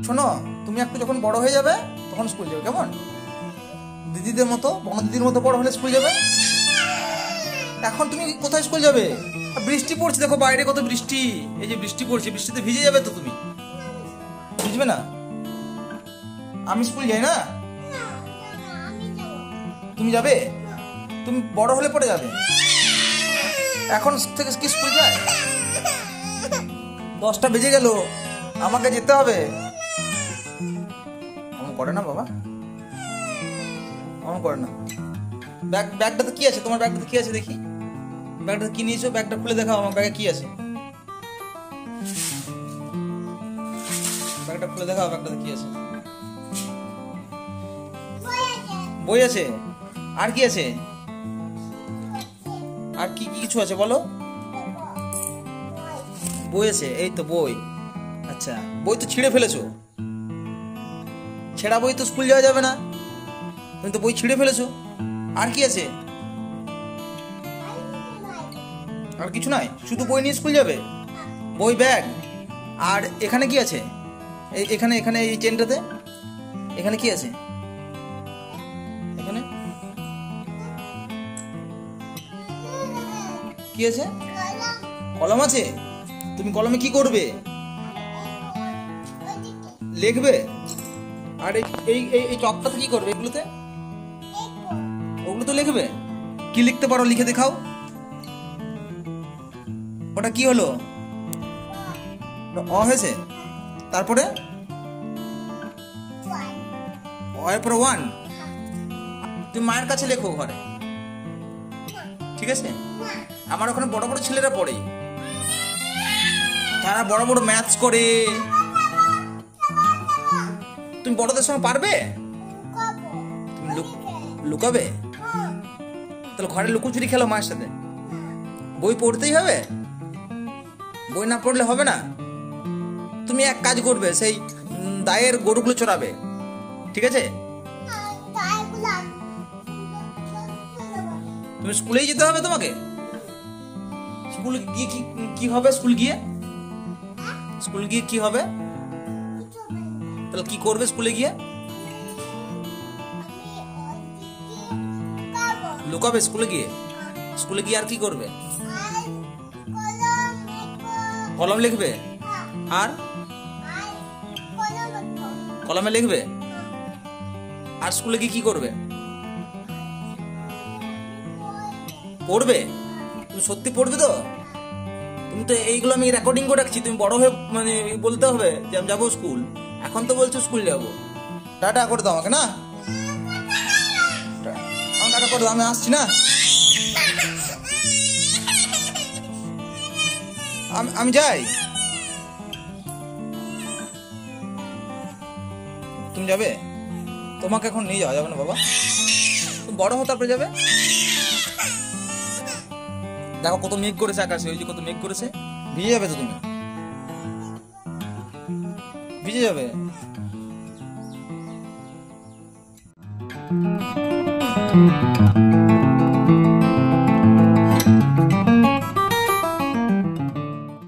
শোনো, তুমি একটু যখন বড় হয়ে যাবে তখন স্কুল যাবে, কেমন? দিদিদের মতো, বনদিদির মতো বড় হলে স্কুল যাবে। এখন তুমি কোথায় স্কুল যাবে? বৃষ্টি পড়ছে, দেখো বাইরে কত বৃষ্টি। এই যে বৃষ্টি পড়ছে, বৃষ্টিতে ভিজে যাবে তো তুমি। ভিজবে না? আমি স্কুল যাই না? তুমি যাবে? তুমি বড় হলে পড়ে যাবে। এখন থেকে কি স্কুল যায়? 10টা বেজে গেল, আমাকে যেতে হবে। অমন করে না বাবা, অমন করে না। ব্যাগটাতে কি আছে? তোমার ব্যাগটাতে কি আছে দেখি। ব্যাগটাতে কি নিয়েছো? ব্যাগটা খুলে দেখাও, আমার ব্যাগে কি আছে। ব্যাগটা খুলে দেখাও, ব্যাগটাতে কি আছে। বই আছে। আর কি আছে? আর কি কি কিছু আছে বলো। বই আছে, এই তো বই। আচ্ছা, বই তো ছিঁড়ে ফেলেছো। ছেঁড়া বই তো স্কুল যাওয়া যাবে না, তুমি তো বই ছিঁড়ে ফেলেছো। আর কি আছে? আর কিছু নাই, শুধু বই নিয়ে স্কুল যাবে? বই, ব্যাগ। আর এখানে কি আছে? এখানে এখানে এই চেনটাতে এখানে কি আছে? এখানে কি আছে? কলম আছে। তুমি কলমে কি করবে? লিখবে। আর এই এই চকটাতে কি করবে? এগুলোতে, ওগুলো তো লিখবে। কি লিখতে পারো? লিখে দেখাও। ওটা কি হলো? অ হয়েছে। তারপরে পরে 1। তুমি মায়ের কাছে লেখো ঘরে, ঠিক আছে? আমার ওখানে বড় বড় ছেলেরা পড়ে, তারা বড় বড় ম্যাথস করে। তুমি বড়দের সঙ্গে পারবে? তুমি লুকাবে? তাহলে ঘরে লুকোচুরি খেলো মায়ের সাথে। বই পড়তেই হবে, বই না পড়লে হবে না। তুমি এক কাজ করবে, সেই দায়ের গরুগুলো চড়াবে, ঠিক আছে? তুমি স্কুলেই যেতে হবে তোমাকে। স্কুল গিয়ে কি হবে? স্কুল গিয়ে কি হবে? তাহলে কি করবে স্কুলে গিয়ে? লুকাবে স্কুলে গিয়ে। স্কুলে গিয়ে আর কি করবে? কলম লিখবে। আর কলমে লিখবে। আর স্কুলে গিয়ে কি করবে? পড়বে। তুমি সত্যি পড়বে তো? তুমি তো এইগুলো আমি রেকর্ডিং করে রাখছি, তুমি বড় হয়ে মানে বলতে হবে যে আমি যাবো স্কুল। এখন তো বলছো স্কুল যাবো। টাটা করে দাও আমাকে, না? টাটা করে দাও, আমি আসছি না? আমি যাই। তুমি যাবে? তোমাকে এখন নিয়ে যাওয়া যাবে না বাবা, তুমি বড় হও তারপরে যাবে। দেখো কত মেঘ করেছে আকাশে, ওই যে কত মেঘ করেছে। ভিজে যাবে তো তুমি, ভিজে যাবে।